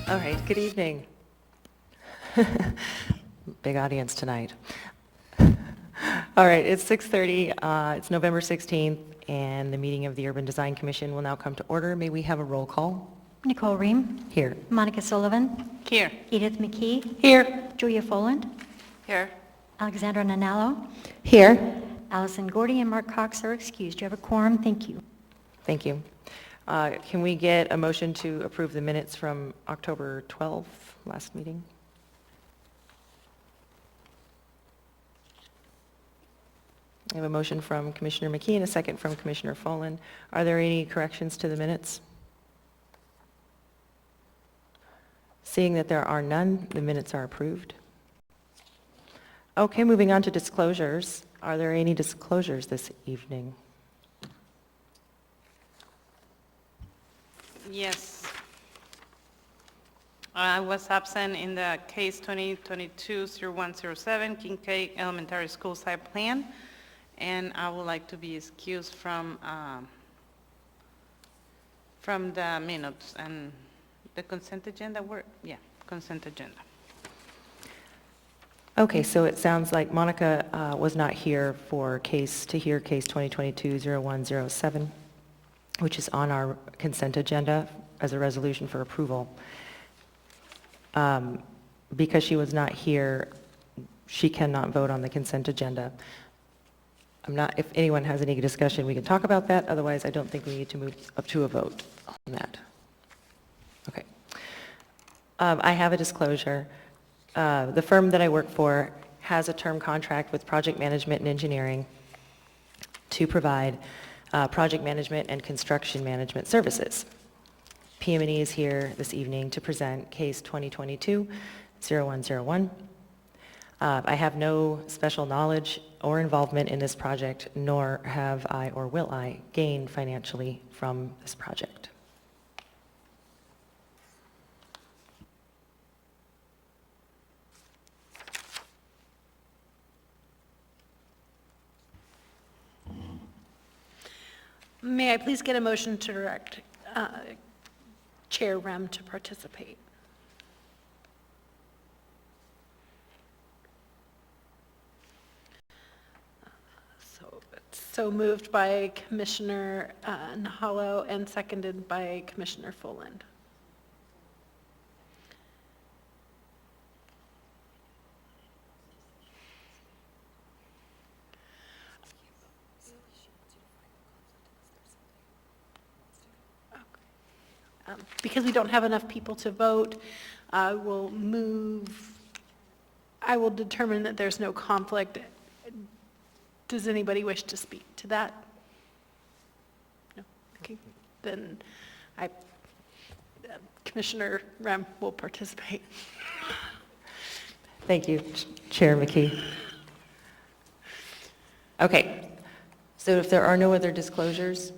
All right, good evening. Big audience tonight. All right, it's 6:30, it's November 16th, and the meeting of the Urban Design Commission will now come to order. May we have a roll call? Nicole Ream. Here. Monica Sullivan. Here. Edith McKee. Here. Julia Foland. Here. Alexandra Nanalo. Here. Allison Gordy and Mark Cox are excused. You have a quorum. Thank you. Thank you. Can we get a motion to approve the minutes from October 12th, last meeting? I have a motion from Commissioner McKee and a second from Commissioner Follen. Are there any corrections to the minutes? Seeing that there are none, the minutes are approved. Okay, moving on to disclosures. Are there any disclosures this evening? Yes. I was absent in the case 2022-0107 Kincaid Elementary School site plan, and I would like to be excused from the minutes and the consent agenda. Consent agenda. Okay, so it sounds like Monica was not here for case 2022-0107, which is on our consent agenda as a resolution for approval. Because she was not here, she cannot vote on the consent agenda. If anyone has any discussion, we can talk about that. Otherwise, I don't think we need to move up to a vote on that. Okay. I have a disclosure. The firm that I work for has a term contract with Project Management and Engineering to provide project management and construction management services. PM&E is here this evening to present case 2022-0101. I have no special knowledge or involvement in this project, nor have I or will I gain financially from this project. May I please get a motion to direct Chair Rem to participate? So moved by Commissioner Nahalo and seconded by Commissioner Foland. Because we don't have enough people to vote, I will determine that there's no conflict. Does anybody wish to speak to that? No? Okay, then Commissioner Rem will participate. Thank you, Chair McKee. Okay, so if there are no other disclosures,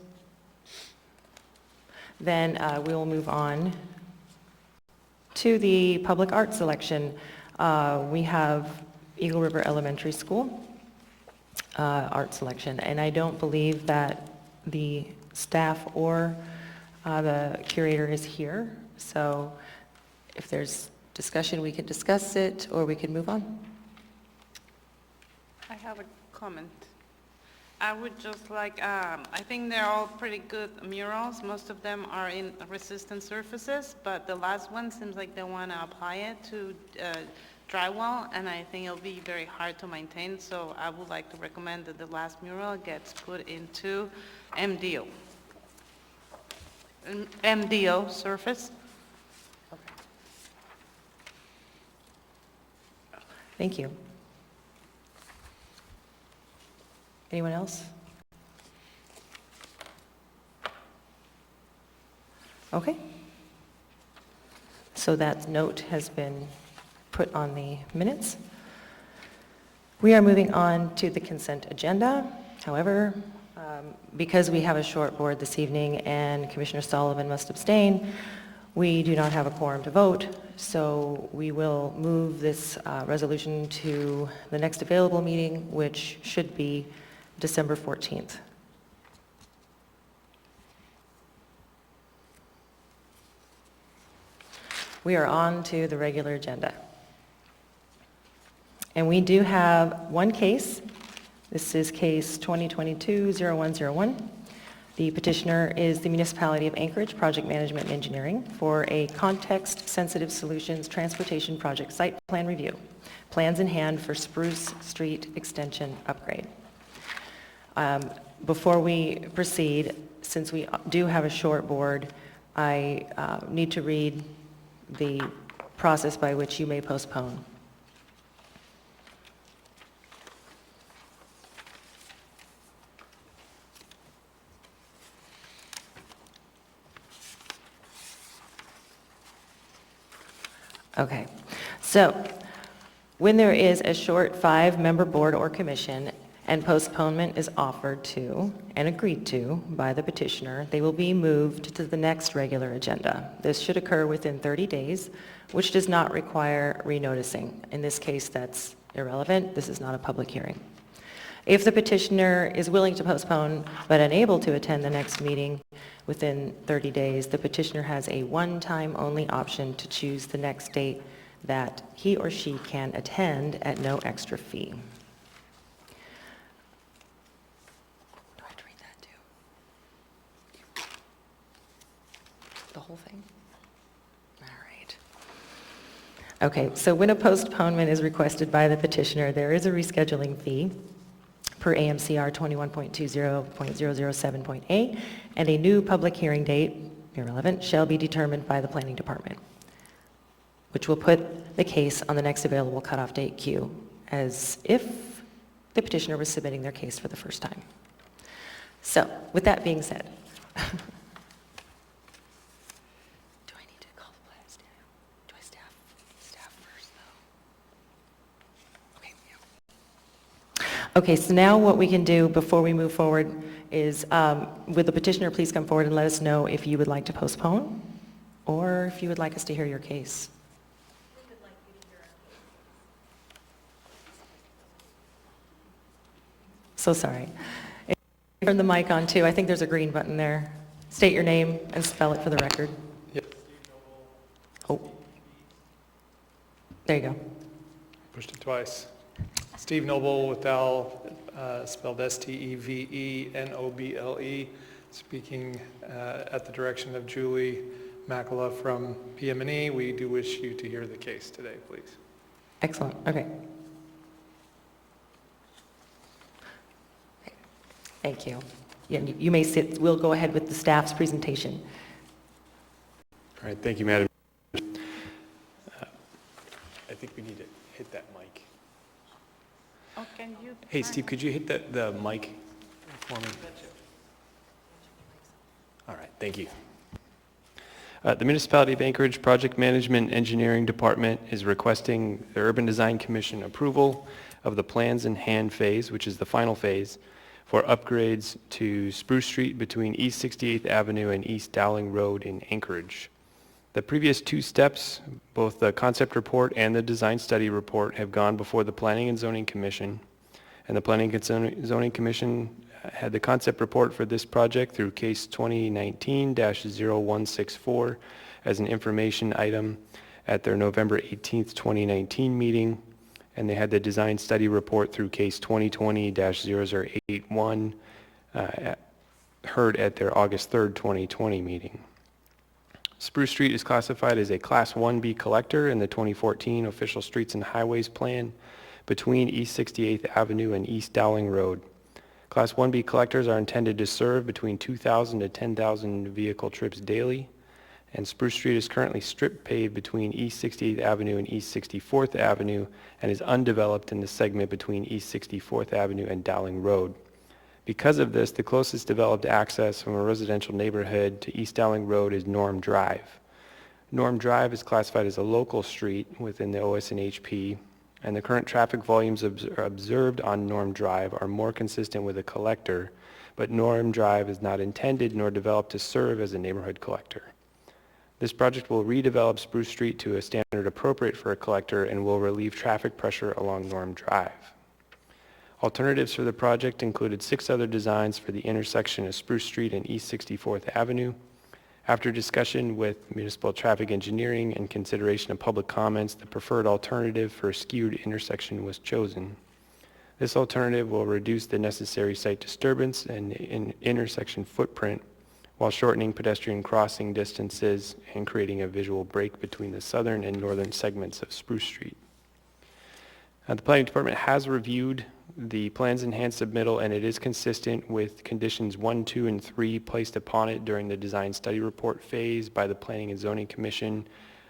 then we will move on to the public art selection. We have Eagle River Elementary School art selection, and I don't believe that the staff or the curator is here. So if there's discussion, we can discuss it, or we can move on. I have a comment. I would just like, I think they're all pretty good murals. Most of them are in resistant surfaces, but the last one seems like they want to apply it to drywall, and I think it'll be very hard to maintain, so I would like to recommend that the last mural gets put into MDO. MDO surface. Okay. Thank you. Anyone else? Okay. So that note has been put on the minutes. We are moving on to the consent agenda. However, because we have a short board this evening and Commissioner Sullivan must abstain, we do not have a quorum to vote, so we will move this resolution to the next available meeting, which should be December 14th. We are on to the regular agenda. And we do have one case. This is case 2022-0101. The petitioner is the Municipality of Anchorage Project Management and Engineering for a context-sensitive solutions transportation project site plan review. Plans in hand for Spruce Street extension upgrade. Before we proceed, since we do have a short board, I need to read the process by which you may postpone. Okay, so when there is a short 5-member board or commission and postponement is offered to and agreed to by the petitioner, they will be moved to the next regular agenda. This should occur within 30 days, which does not require renoticing. In this case, that's irrelevant. This is not a public hearing. If the petitioner is willing to postpone but unable to attend the next meeting within 30 days, the petitioner has a one-time only option to choose the next date that he or she can attend at no extra fee. Do I have to read that too? The whole thing? All right. Okay, so when a postponement is requested by the petitioner, there is a rescheduling fee per AMCR 21.20.007.a, and a new public hearing date, irrelevant, shall be determined by the Planning Department, which will put the case on the next available cutoff date queue, as if the petitioner was submitting their case for the first time. So, with that being said, do I need to call the staff? Do I staff first, though? Okay, yeah. Okay, so now what we can do before we move forward is, would the petitioner please come forward and let us know if you would like to postpone or if you would like us to hear your case? We would like you to hear our case. So sorry. Turn the mic on too. I think there's a green button there. State your name and spell it for the record. Yep. Oh. There you go. Pushed it twice. Steve Noble with Al, spelled S-T-E-V-E-N-O-B-L-E, speaking at the direction of Julie Makala from PM&E. We do wish you to hear the case today, please. Excellent. Okay. Thank you. Yeah, you may sit. We'll go ahead with the staff's presentation. All right. Thank you, Madam. I think we need to hit that mic. Oh, can you? Hey, Steve, could you hit the mic for me? All right, thank you. The Municipality of Anchorage Project Management Engineering Department is requesting the Urban Design Commission approval of the plans in hand phase, which is the final phase, for upgrades to Spruce Street between East 68th Avenue and East Dowling Road in Anchorage. The previous two steps, both the concept report and the design study report, have gone before the Planning and Zoning Commission. And the Planning and Zoning Commission had the concept report for this project through case 2019-0164 as an information item at their November 18th, 2019 meeting. And they had the design study report through case 2020-0081 heard at their August 3rd, 2020 meeting. Spruce Street is classified as a Class 1B collector in the 2014 Official Streets and Highways Plan between East 68th Avenue and East Dowling Road. Class 1B collectors are intended to serve between 2,000 to 10,000 vehicle trips daily, and Spruce Street is currently strip paved between East 68th Avenue and East 64th Avenue and is undeveloped in the segment between East 64th Avenue and Dowling Road. Because of this, the closest developed access from a residential neighborhood to East Dowling Road is Norm Drive. Norm Drive is classified as a local street within the OS&HP, and the current traffic volumes observed on Norm Drive are more consistent with a collector, but Norm Drive is not intended nor developed to serve as a neighborhood collector. This project will redevelop Spruce Street to a standard appropriate for a collector and will relieve traffic pressure along Norm Drive. Alternatives for the project included 6 other designs for the intersection of Spruce Street and East 64th Avenue. After discussion with municipal traffic engineering and consideration of public comments, the preferred alternative for a skewed intersection was chosen. This alternative will reduce the necessary site disturbance and intersection footprint while shortening pedestrian crossing distances and creating a visual break between the southern and northern segments of Spruce Street. The Planning Department has reviewed the plans in hand submittal, and it is consistent with conditions 1, 2, and 3 placed upon it during the design study report phase by the Planning and Zoning Commission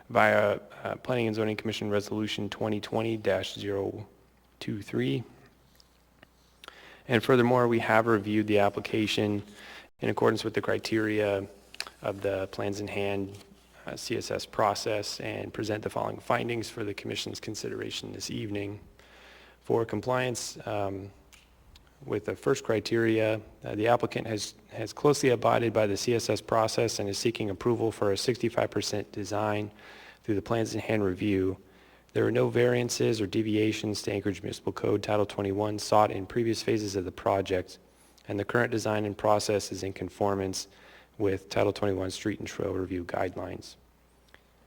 via Planning and Zoning Commission Resolution 2020-023. And furthermore, we have reviewed the application in accordance with the criteria of the plans in hand CSS process and present the following findings for the Commission's consideration this evening. For compliance with the first criteria, the applicant has closely abided by the CSS process and is seeking approval for a 65% design through the plans in hand review. There are no variances or deviations to Anchorage Municipal Code Title 21 sought in previous phases of the project, and the current design and process is in conformance with Title 21 Street and Trail Review guidelines.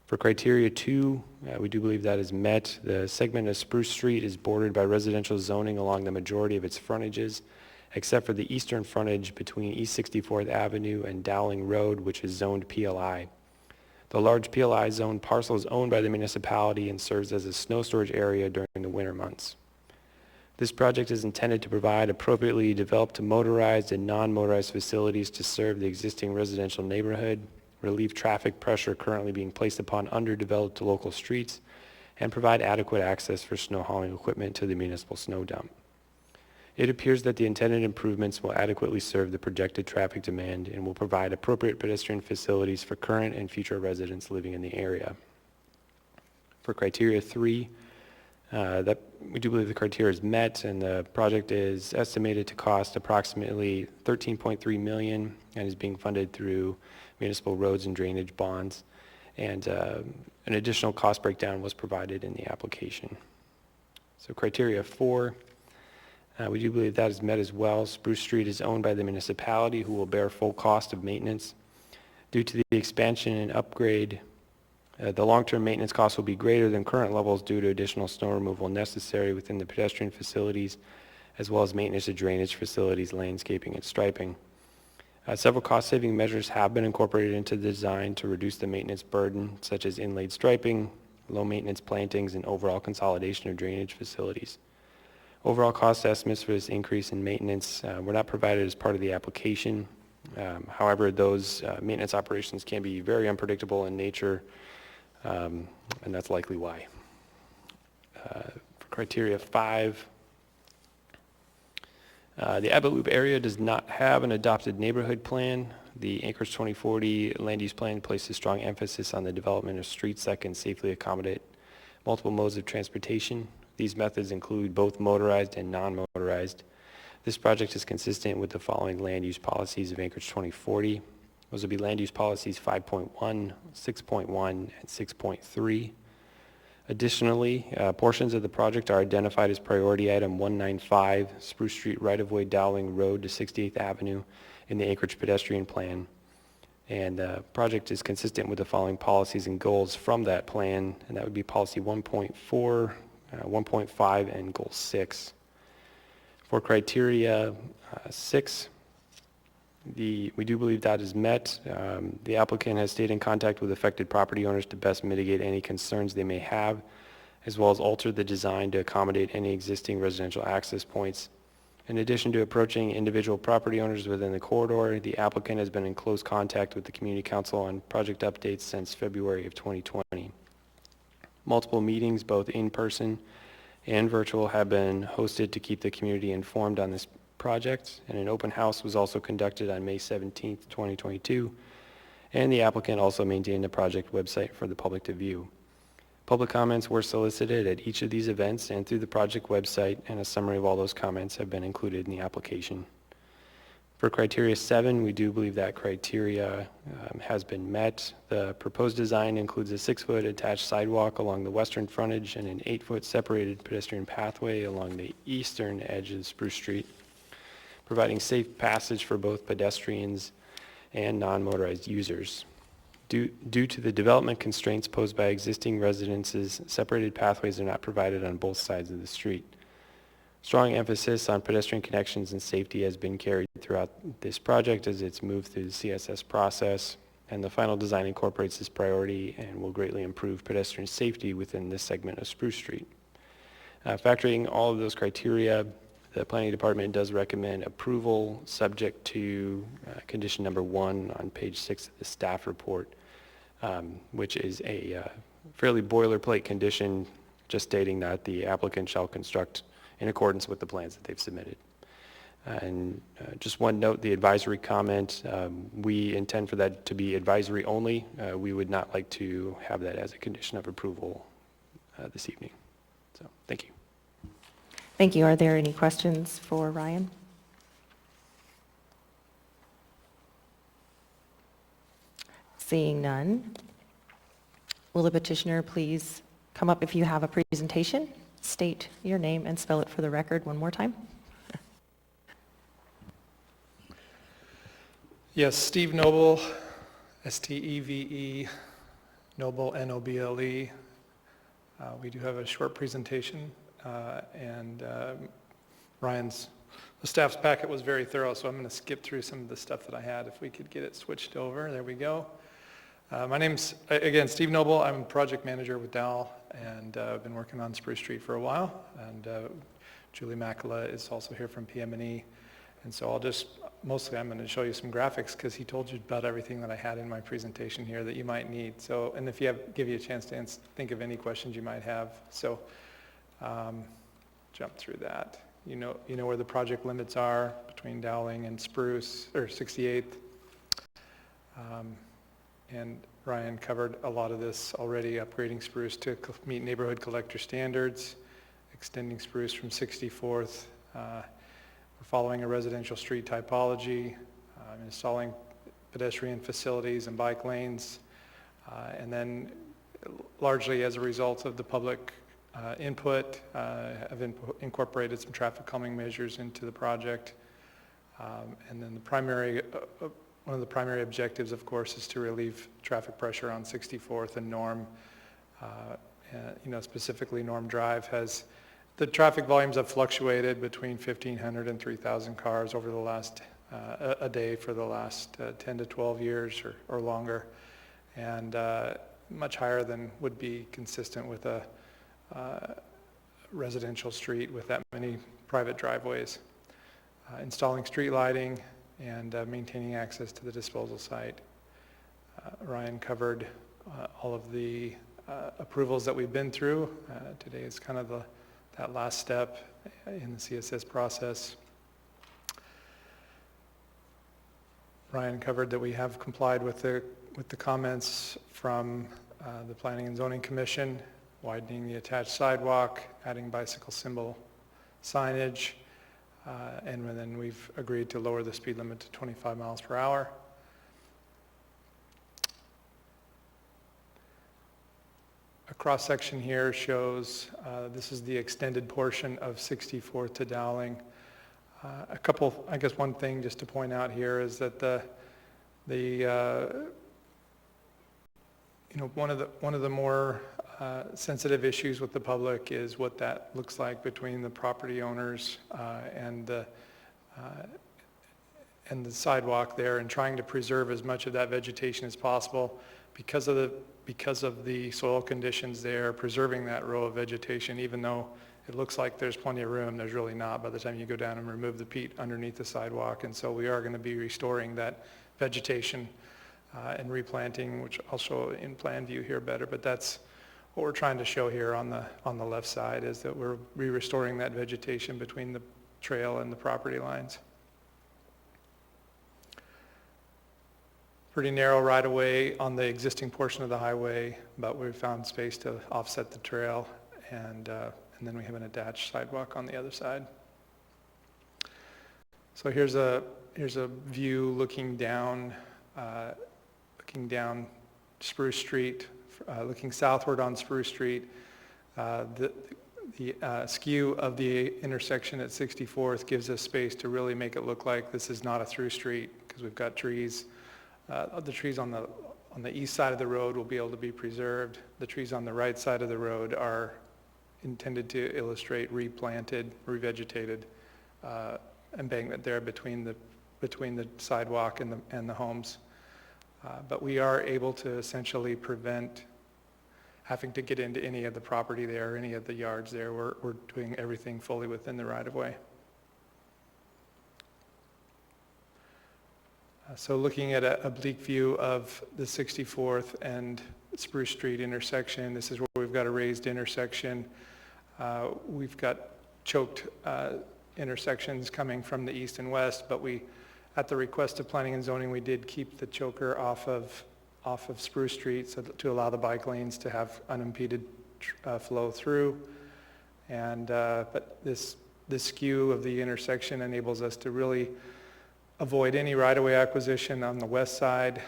For criteria 2, we do believe that is met. The segment of Spruce Street is bordered by residential zoning along the majority of its frontages, except for the eastern frontage between East 64th Avenue and Dowling Road, which is zoned PLI. The large PLI zone parcel is owned by the municipality and serves as a snow storage area during the winter months. This project is intended to provide appropriately developed motorized and non-motorized facilities to serve the existing residential neighborhood, relieve traffic pressure currently being placed upon underdeveloped local streets, and provide adequate access for snow hauling equipment to the municipal snow dump. It appears that the intended improvements will adequately serve the projected traffic demand and will provide appropriate pedestrian facilities for current and future residents living in the area. For criteria 3, that we do believe the criteria is met, and the project is estimated to cost approximately $13.3 million and is being funded through municipal roads and drainage bonds, and an additional cost breakdown was provided in the application. So criteria 4, we do believe that is met as well. Spruce Street is owned by the municipality, who will bear full cost of maintenance. Due to the expansion and upgrade, the long-term maintenance costs will be greater than current levels due to additional snow removal necessary within the pedestrian facilities, as well as maintenance of drainage facilities, landscaping, and striping. Several cost-saving measures have been incorporated into the design to reduce the maintenance burden, such as inlaid striping, low-maintenance plantings, and overall consolidation of drainage facilities. Overall cost estimates for this increase in maintenance were not provided as part of the application. However, those maintenance operations can be very unpredictable in nature, and that's likely why. For criteria 5, the Abbott Loop area does not have an adopted neighborhood plan. The Anchorage 2040 land use plan places strong emphasis on the development of streets that can safely accommodate multiple modes of transportation. These methods include both motorized and non-motorized. This project is consistent with the following land use policies of Anchorage 2040. Those would be land use policies 5.1, 6.1, and 6.3. Additionally, portions of the project are identified as priority item 195, Spruce Street right-of-way Dowling Road to 68th Avenue in the Anchorage pedestrian plan. And the project is consistent with the following policies and goals from that plan, and that would be policy 1.4, 1.5, and goal 6. For criteria 6, we do believe that is met. The applicant has stayed in contact with affected property owners to best mitigate any concerns they may have, as well as alter the design to accommodate any existing residential access points. In addition to approaching individual property owners within the corridor, the applicant has been in close contact with the Community Council on project updates since February of 2020. Multiple meetings, both in person and virtual, have been hosted to keep the community informed on this project, and an open house was also conducted on May 17th, 2022, and the applicant also maintained a project website for the public to view. Public comments were solicited at each of these events and through the project website, and a summary of all those comments have been included in the application. For criteria 7, we do believe that criteria has been met. The proposed design includes a 6-foot attached sidewalk along the western frontage and an 8-foot separated pedestrian pathway along the eastern edge of Spruce Street, providing safe passage for both pedestrians and non-motorized users. Due to the development constraints posed by existing residences, separated pathways are not provided on both sides of the street. Strong emphasis on pedestrian connections and safety has been carried throughout this project as it's moved through the CSS process, and the final design incorporates this priority and will greatly improve pedestrian safety within this segment of Spruce Street. Factoring all of those criteria, the Planning Department does recommend approval subject to condition number 1 on page 6 of the staff report, which is a fairly boilerplate condition just stating that the applicant shall construct in accordance with the plans that they've submitted. And just one note, the advisory comment, we intend for that to be advisory only. We would not like to have that as a condition of approval this evening. So, thank you. Thank you. Are there any questions for Ryan? Seeing none, will the petitioner please come up if you have a presentation, state your name and spell it for the record one more time? Yes, Steve Noble, S-T-E-V-E, Noble, N-O-B-L-E. We do have a short presentation, and the staff's packet was very thorough, so I'm going to skip through some of the stuff that I had. If we could get it switched over, there we go. My name's, again, Steve Noble. I'm a project manager with Dow, and I've been working on Spruce Street for a while, and Julie Makala is also here from PM&E. And so mostly I'm going to show you some graphics because he told you about everything that I had in my presentation here that you might need. So, and if give you a chance to think of any questions you might have. So, jump through that. You know where the project limits are between Dowling and Spruce, or 68th. And Ryan covered a lot of this already, upgrading Spruce to meet neighborhood collector standards, extending Spruce from 64th. We're following a residential street typology, installing pedestrian facilities and bike lanes, and then largely as a result of the public input, have incorporated some traffic calming measures into the project. And then one of the primary objectives, of course, is to relieve traffic pressure on 64th and Norm. Specifically Norm Drive the traffic volumes have fluctuated between 1,500 and 3,000 cars over the last, a day for the last 10 to 12 years or longer, and much higher than would be consistent with a residential street with that many private driveways. Installing street lighting and maintaining access to the disposal site. Ryan covered all of the approvals that we've been through. Today is kind of that last step in the CSS process. Ryan covered that we have complied with the comments from the Planning and Zoning Commission, widening the attached sidewalk, adding bicycle symbol signage, and then we've agreed to lower the speed limit to 25 miles per hour. A cross-section here shows this is the extended portion of 64th to Dowling. One thing just to point out here is that one of the more sensitive issues with the public is what that looks like between the property owners and the sidewalk there, and trying to preserve as much of that vegetation as possible because of the soil conditions there, preserving that row of vegetation. Even though it looks like there's plenty of room, there's really not by the time you go down and remove the peat underneath the sidewalk. And so we are going to be restoring that vegetation and replanting, which I'll show in plan view here better, but that's what we're trying to show here on the left side, is that we're restoring that vegetation between the trail and the property lines. Pretty narrow right-of-way on the existing portion of the highway, but we found space to offset the trail, and then we have an attached sidewalk on the other side. So here's a view looking down Spruce Street, looking southward on Spruce Street. The skew of the intersection at 64th gives us space to really make it look like this is not a through street, because we've got trees. The trees on on the east side of the road will be able to be preserved. The trees on the right side of the road are intended to illustrate replanted, revegetated embankment there between the sidewalk and the homes. But we are able to essentially prevent having to get into any of the property there, any of the yards there. We're doing everything fully within the right-of-way. So looking at a oblique view of the 64th and Spruce Street intersection, this is where we've got a raised intersection. We've got choked intersections coming from the east and west, but at the request of Planning and Zoning, we did keep the choker off of Spruce Street so to allow the bike lanes to have unimpeded flow through. And but this skew of the intersection enables us to really avoid any right-of-way acquisition on the west side.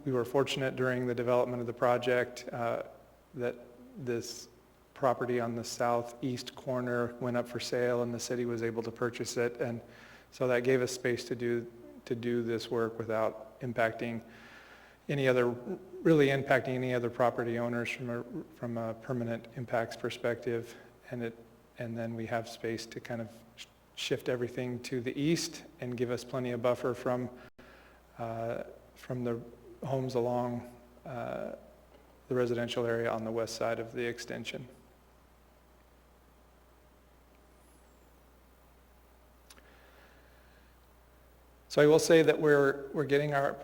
We were fortunate during the development of the project that this property on the southeast corner went up for sale and the city was able to purchase it, and so that gave us space to do this work without impacting any other property owners from a permanent impacts perspective, and then we have space to kind of shift everything to the east and give us plenty of buffer from the homes along the residential area on the west side of the extension. So I will say that we're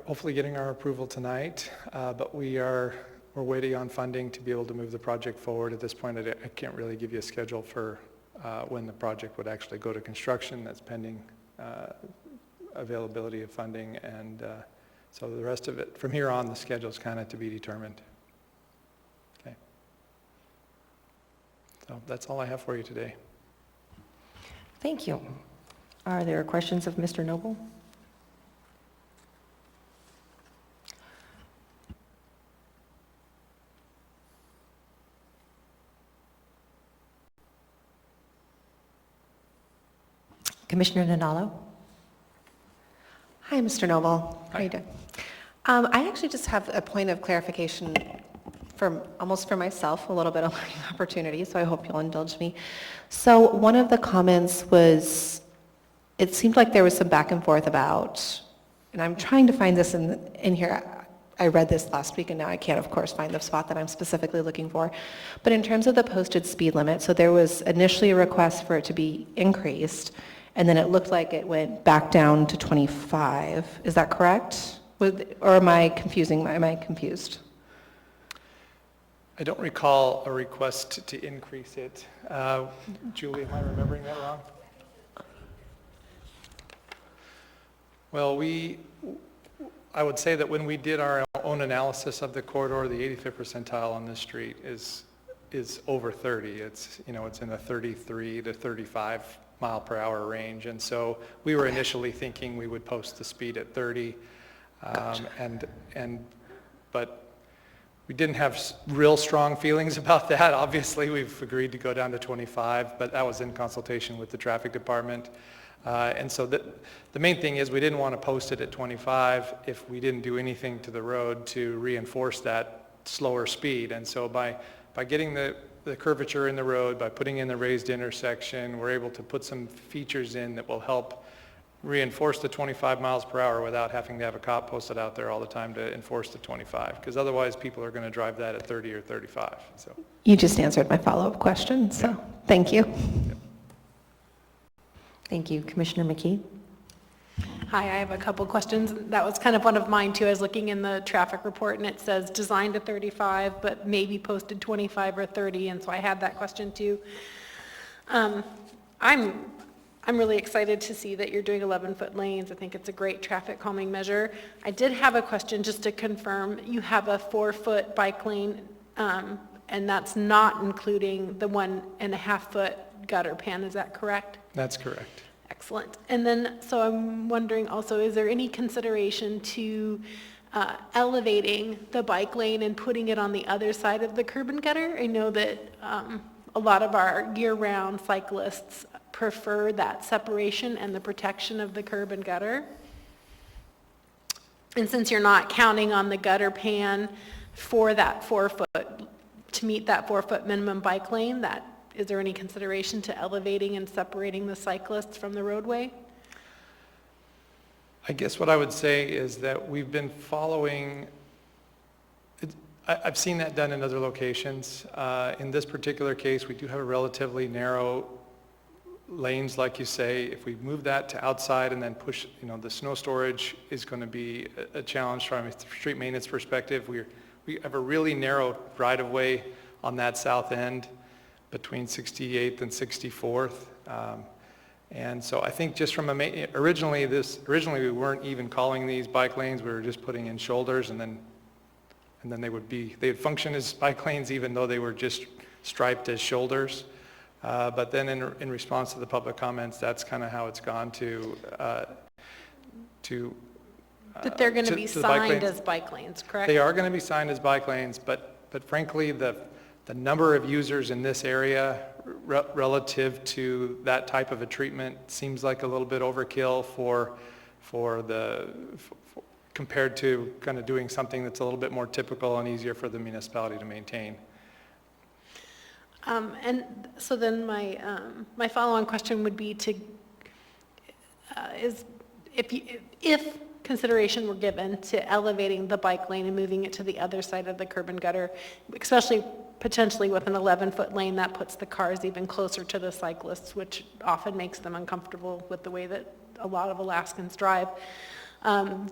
hopefully getting our approval tonight, but we're waiting on funding to be able to move the project forward. At this point, I can't really give you a schedule for when the project would actually go to construction. That's pending availability of funding, and so the rest of it from here on, the schedule is kind of to be determined. Okay. So that's all I have for you today. Thank you. Are there questions of Mr. Noble? Commissioner Nanalo? Hi, Mr. Noble. How are you doing? I actually just have a point of clarification almost for myself, a little bit of learning opportunity, so I hope you'll indulge me. So one of the comments was, it seemed like there was some back and forth about, and I'm trying to find this in here. I read this last week and now I can't, of course, find the spot that I'm specifically looking for. But in terms of the posted speed limit, so there was initially a request for it to be increased, and then it looked like it went back down to 25. Is that correct? Or am I confused? I don't recall a request to increase it. Julie, am I remembering that wrong? Well, I would say that when we did our own analysis of the corridor, the 85th percentile on this street is over 30. It's in the 33 to 35 mile per hour range, and so we were initially thinking we would post the speed at 30, but we didn't have real strong feelings about that. Obviously, we've agreed to go down to 25, but that was in consultation with the traffic department. And so the main thing is we didn't want to post it at 25 if we didn't do anything to the road to reinforce that slower speed. And so by getting the curvature in the road, by putting in the raised intersection, we're able to put some features in that will help reinforce the 25 miles per hour without having to have a cop posted out there all the time to enforce the 25, because otherwise people are going to drive that at 30 or 35. So you just answered my follow-up question, so yeah. Thank you. Yeah. Thank you. Commissioner McKee? Hi, I have a couple questions. That was kind of one of mine too. I was looking in the traffic report and it says designed to 35, but maybe posted 25 or 30, and so I had that question too. I'm really excited to see that you're doing 11-foot lanes. I think it's a great traffic calming measure. I did have a question just to confirm. You have a 4-foot bike lane, and that's not including the 1.5-foot gutter pan, is that correct? That's correct. Excellent. And then, so I'm wondering also, is there any consideration to elevating the bike lane and putting it on the other side of the curb and gutter? I know that a lot of our year-round cyclists prefer that separation and the protection of the curb and gutter. And since you're not counting on the gutter pan for that 4 foot, to meet that 4 foot minimum bike lane, is there any consideration to elevating and separating the cyclists from the roadway? I guess what I would say is that we've been following, I've seen that done in other locations. In this particular case, we do have a relatively narrow lanes, like you say. If we move that to outside and then push, the snow storage is going to be a challenge from a street maintenance perspective. We have a really narrow right-of-way on that south end between 68th and 64th. And so I think just from originally we weren't even calling these bike lanes. We were just putting in shoulders, and then they'd function as bike lanes even though they were just striped as shoulders. But then in response to the public comments, that's kind of how it's gone to That they're going to be to the bike signed lanes. as bike lanes, correct? They are going to be signed as bike lanes, but frankly, the number of users in this area relative to that type of a treatment seems like a little bit overkill compared to kind of doing something that's a little bit more typical and easier for the municipality to maintain. And so then my follow-on question would be is if consideration were given to elevating the bike lane and moving it to the other side of the curb and gutter, especially potentially with an 11-foot lane, that puts the cars even closer to the cyclists, which often makes them uncomfortable with the way that a lot of Alaskans drive.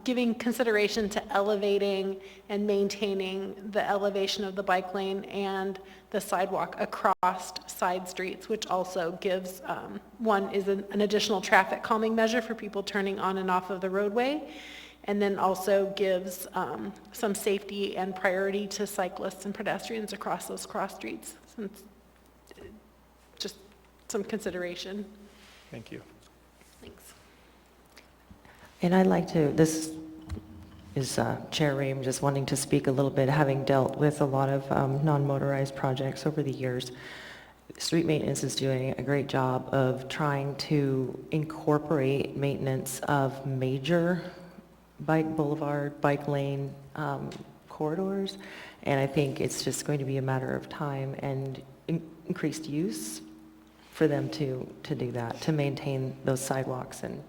Giving consideration to elevating and maintaining the elevation of the bike lane and the sidewalk across side streets, which also gives, one is an additional traffic calming measure for people turning on and off of the roadway, and then also gives some safety and priority to cyclists and pedestrians across those cross streets. Just some consideration. Thank you. Thanks. And I'd like to, this is Chair Ream just wanting to speak a little bit, having dealt with a lot of non-motorized projects over the years. Street maintenance is doing a great job of trying to incorporate maintenance of major bike boulevard, bike lane corridors, and I think it's just going to be a matter of time and increased use for them to do that, to maintain those sidewalks, and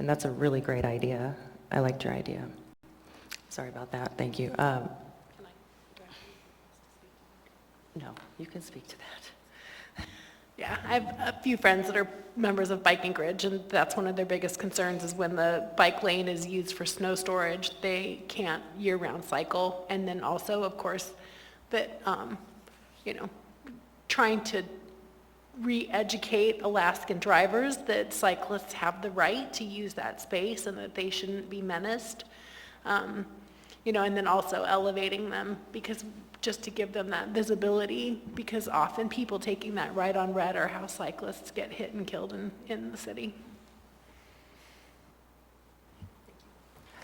that's a really great idea. I liked your idea. Sorry about that. Thank you. No, you can speak to that. Yeah, I have a few friends that are members of Bike Anchorage, and that's one of their biggest concerns is when the bike lane is used for snow storage, they can't year-round cycle. And then also, of course, that, trying to re-educate Alaskan drivers that cyclists have the right to use that space and that they shouldn't be menaced. And then also elevating them because just to give them that visibility, because often people taking that right on red are how cyclists get hit and killed in the city.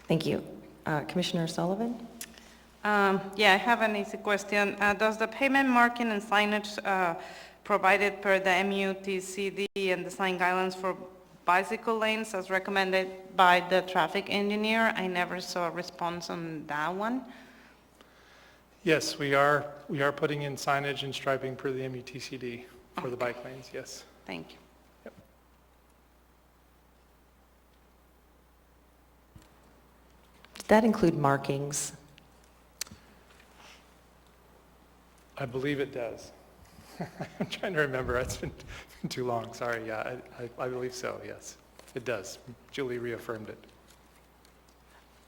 Thank you. Commissioner Sullivan? Yeah, I have an easy question. Does the pavement marking and signage provided per the MUTCD and the sign guidelines for bicycle lanes as recommended by the traffic engineer? I never saw a response on that one. Yes, we are putting in signage and striping per the MUTCD for the bike lanes, yes. Thank you. Yep. Did that include markings? I believe it does. I'm trying to remember, it's been too long, sorry, yeah, I believe so, yes. It does. Julie reaffirmed it.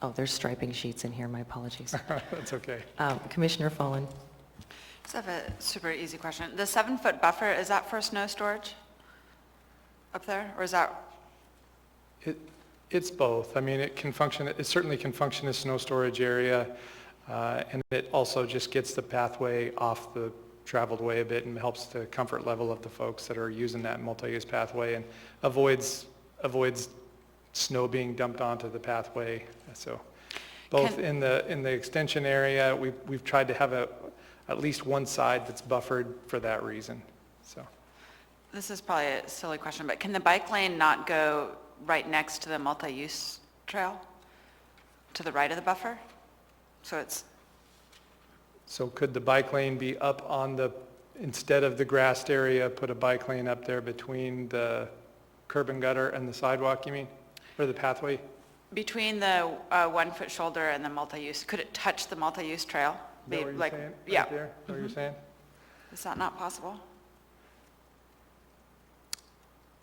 Oh, there's striping sheets in here, my apologies. That's okay. Commissioner Follen? I just have a super easy question. The 7-foot buffer, is that for snow storage up there, or is that? It's both. I mean, it certainly can function as snow storage area, and it also just gets the pathway off the traveled way a bit and helps the comfort level of the folks that are using that multi-use pathway and avoids snow being dumped onto the pathway. So both in the extension area, we've tried to have at least one side that's buffered for that reason. So This is probably a silly question, but can the bike lane not go right next to the multi-use trail to the right of the buffer? So it's, So could the bike lane be up on the, instead of the grassed area, put a bike lane up there between the curb and gutter and the sidewalk, you mean? Or the pathway? between the 1-foot shoulder and the multi-use, could it touch the multi-use trail? Is that what you're Like, saying? yeah. Right there? Is that what you're saying? Is that not possible?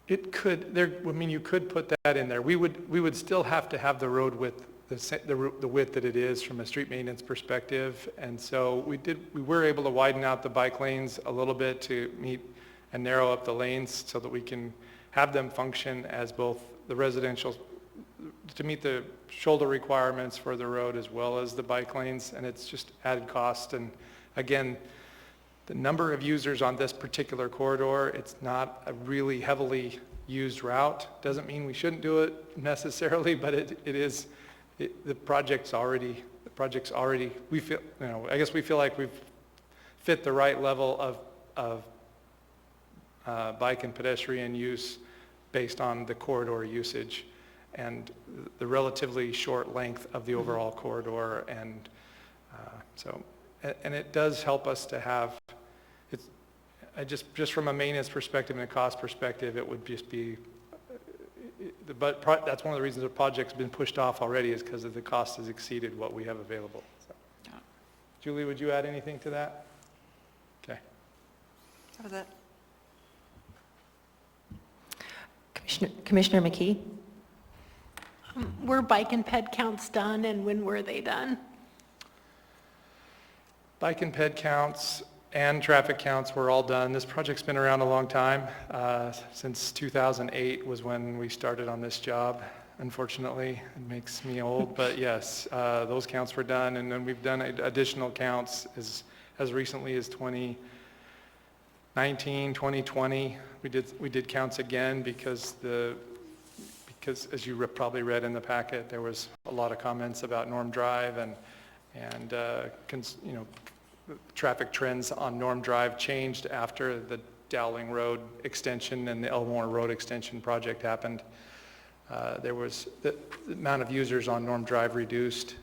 It could, there, I mean, you could put that in there. We would still have to have the road width, the width that it is from a street maintenance perspective. And so we were able to widen out the bike lanes a little bit to meet and narrow up the lanes so that we can have them function as both the residential, to meet the shoulder requirements for the road as well as the bike lanes. And it's just added cost. And again, the number of users on this particular corridor, it's not a really heavily used route. Doesn't mean we shouldn't do it necessarily, but the project's already, we feel, I guess we feel like we've fit the right level of bike and pedestrian use based on the corridor usage and the relatively short length of the overall corridor. And and it does help us to have, just from a maintenance perspective and a cost perspective, it would just be, but that's one of the reasons the project's been pushed off already, is because of the cost has exceeded what we have available. So. Yeah. Julie, would you add anything to that? Okay. That was it. Commissioner McKee? Were bike and ped counts done, and when were they done? Bike and ped counts and traffic counts were all done. This project's been around a long time. Since 2008 was when we started on this job. Unfortunately, it makes me old, but yes, those counts were done, and then we've done additional counts as recently as 2019, 2020. We did counts again because as you probably read in the packet, there was a lot of comments about Norm Drive and traffic trends on Norm Drive changed after the Dowling Road extension and the Elmore Road extension project happened. There was the amount of users on Norm Drive reduced,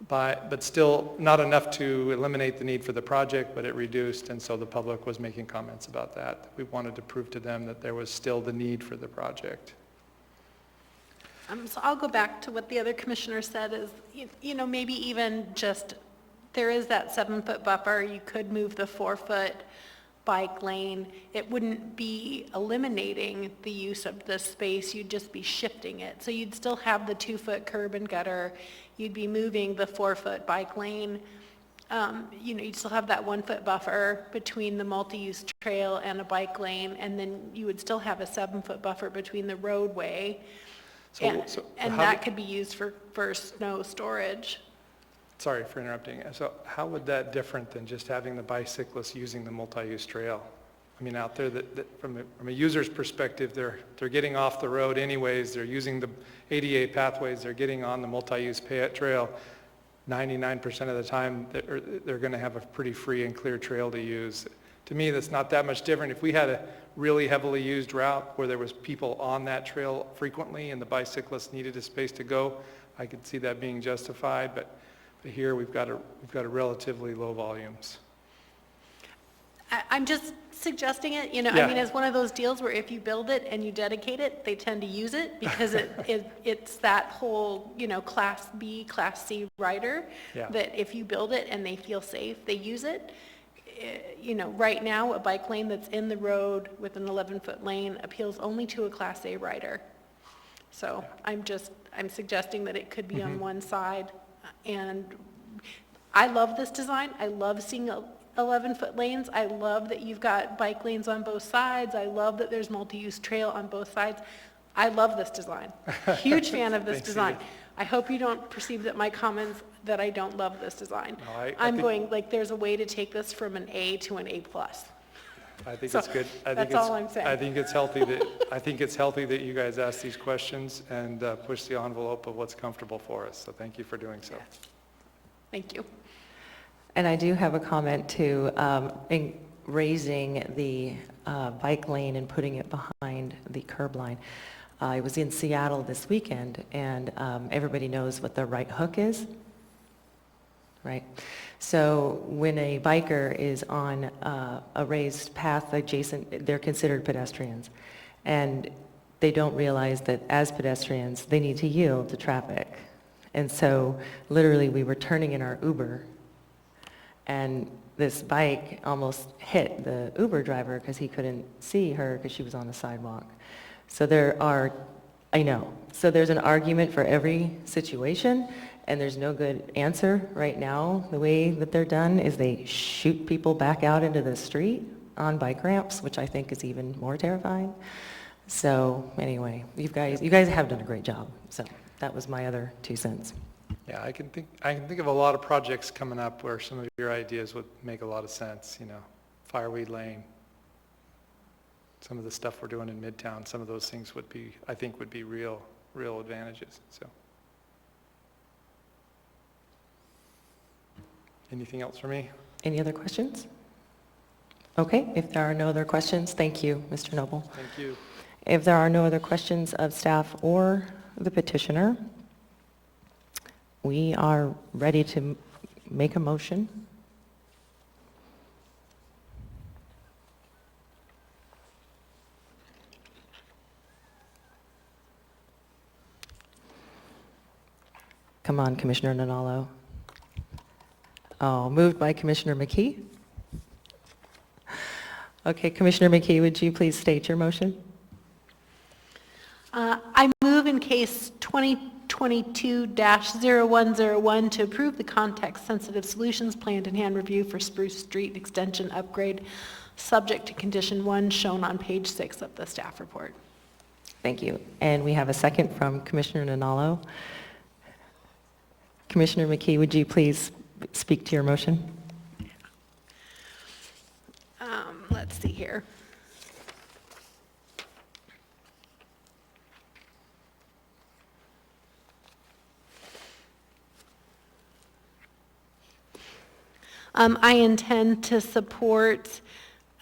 but still not enough to eliminate the need for the project, but it reduced, and so the public was making comments about that. We wanted to prove to them that there was still the need for the project. So I'll go back to what the other commissioner said is, maybe even just, there is that 7-foot buffer. You could move the 4-foot bike lane. It wouldn't be eliminating the use of this space. You'd just be shifting it. So you'd still have the 2-foot curb and gutter. You'd be moving the 4-foot bike lane. You'd still have that 1-foot buffer between the multi-use trail and a bike lane, and then you would still have a 7-foot buffer between the roadway. And that could be used for snow storage. Sorry for interrupting. So how would that different than just having the bicyclists using the multi-use trail? I mean, out there, that from a user's perspective, they're getting off the road anyways. They're using the ADA pathways. They're getting on the multi-use trail. 99% of the time, they're going to have a pretty free and clear trail to use. To me, that's not that much different. If we had a really heavily used route where there was people on that trail frequently and the bicyclists needed a space to go, I could see that being justified. But here we've got a relatively low volumes. I'm just suggesting it, Yeah. I mean, it's one of those deals where if you build it and you dedicate it, they tend to use it because it's that whole, Class B, Class C rider, Yeah. that if you build it and they feel safe, they use it. Right now, a bike lane that's in the road with an 11-foot lane appeals only to a Class A rider. So I'm suggesting that it could be on one side. And I love this design. I love seeing 11-foot lanes. I love that you've got bike lanes on both sides. I love that there's multi-use trail on both sides. I love this design. Huge fan of this Thanks, design. Edith. I hope you don't perceive that my comments that I don't love this design. No, I I'm think- going, there's a way to take this from an A to an A+. I think So, it's good. that's all I'm saying. I think it's healthy that you guys ask these questions and push the envelope of what's comfortable for us. So thank you for doing so. Thank you. And I do have a comment to raising the bike lane and putting it behind the curb line. I was in Seattle this weekend, and everybody knows what the right hook is, right? So when a biker is on a raised path adjacent, they're considered pedestrians. And they don't realize that as pedestrians, they need to yield to traffic. And so literally we were turning in our Uber, and this bike almost hit the Uber driver because he couldn't see her because she was on the sidewalk. So so there's an argument for every situation, and there's no good answer right now. The way that they're done is they shoot people back out into the street on bike ramps, which I think is even more terrifying. So anyway, you guys have done a great job. So that was my other 2 cents. Yeah, I can think of a lot of projects coming up where some of your ideas would make a lot of sense, Fireweed Lane. Some of the stuff we're doing in Midtown, some of those things would be real advantages, so. Anything else for me? Any other questions? Okay, if there are no other questions, thank you, Mr. Noble. Thank you. If there are no other questions of staff or the petitioner, we are ready to make a motion. Come on, Commissioner Nanalo. Oh, moved by Commissioner McKee. Okay, Commissioner McKee, would you please state your motion? I move in case 2022-0101 to approve the context-sensitive solutions planned in hand review for Spruce Street Extension upgrade, subject to condition 1 shown on page 6 of the staff report. Thank you. And we have a second from Commissioner Nanalo. Commissioner McKee, would you please speak to your motion? Let's see here. I intend to support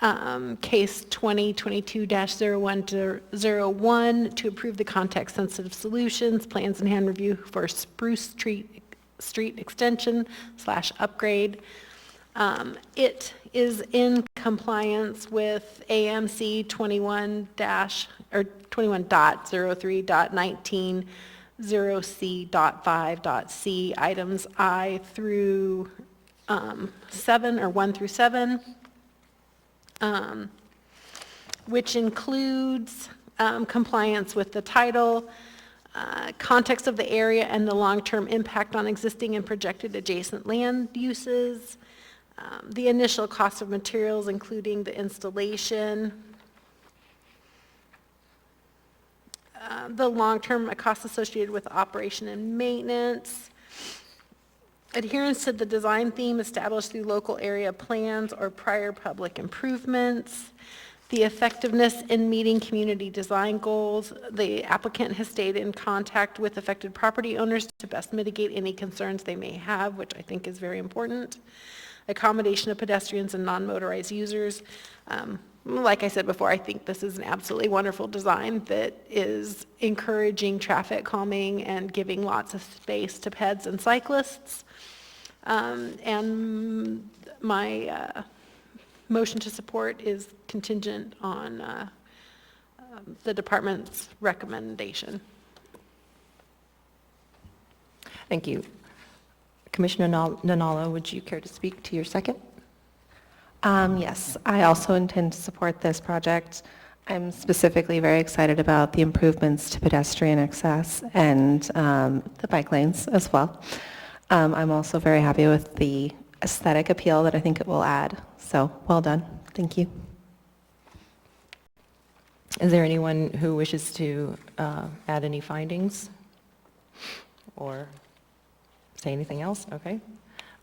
case 2022-0101 to approve the context-sensitive solutions, plans and hand review for Spruce Street Extension / upgrade. It is in compliance with AMC 21.03.19 0C.5.c items I through 7 or 1 through 7, which includes compliance with the title, context of the area and the long-term impact on existing and projected adjacent land uses, the initial cost of materials including the installation, the long-term costs associated with operation and maintenance, adherence to the design theme established through local area plans or prior public improvements, the effectiveness in meeting community design goals. The applicant has stayed in contact with affected property owners to best mitigate any concerns they may have, which I think is very important. Accommodation of pedestrians and non-motorized users. Like I said before, I think this is an absolutely wonderful design that is encouraging traffic calming and giving lots of space to peds and cyclists. And my motion to support is contingent on the department's recommendation. Thank you. Commissioner Nanalo, would you care to speak to your second? Yes, I also intend to support this project. I'm specifically very excited about the improvements to pedestrian access and the bike lanes as well. I'm also very happy with the aesthetic appeal that I think it will add. So, well done. Thank you. Is there anyone who wishes to add any findings or say anything else? Okay.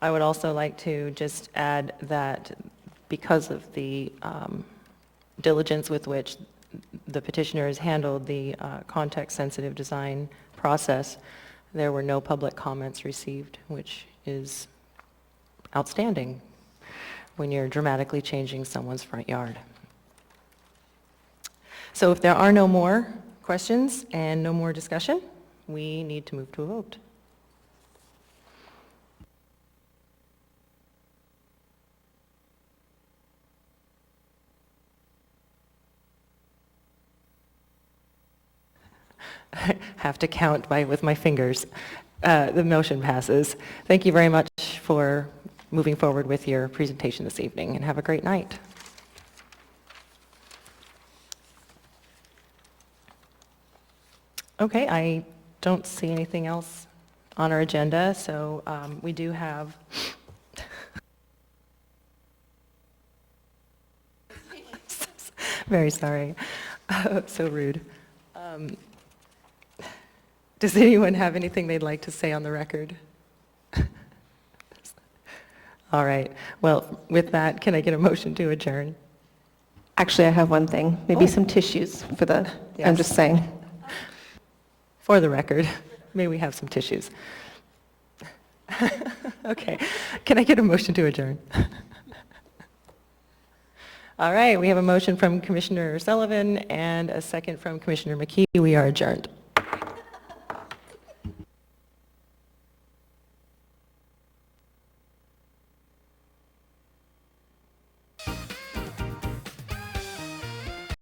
I would also like to just add that because of the diligence with which the petitioner has handled the context-sensitive design process, there were no public comments received, which is outstanding when you're dramatically changing someone's front yard. So if there are no more questions and no more discussion, we need to move to a vote. I have to count with my fingers. The motion passes. Thank you very much for moving forward with your presentation this evening, and have a great night. Okay, I don't see anything else on our agenda, so we do have... Very sorry. So rude. Does anyone have anything they'd like to say on the record? All right. Well, with that, can I get a motion to adjourn? Actually, I have one thing, maybe some tissues for the, I'm Yes. just saying. For the record, may we have some tissues? Okay. Can I get a motion to adjourn? All right. We have a motion from Commissioner Sullivan and a second from Commissioner McKee. We are adjourned.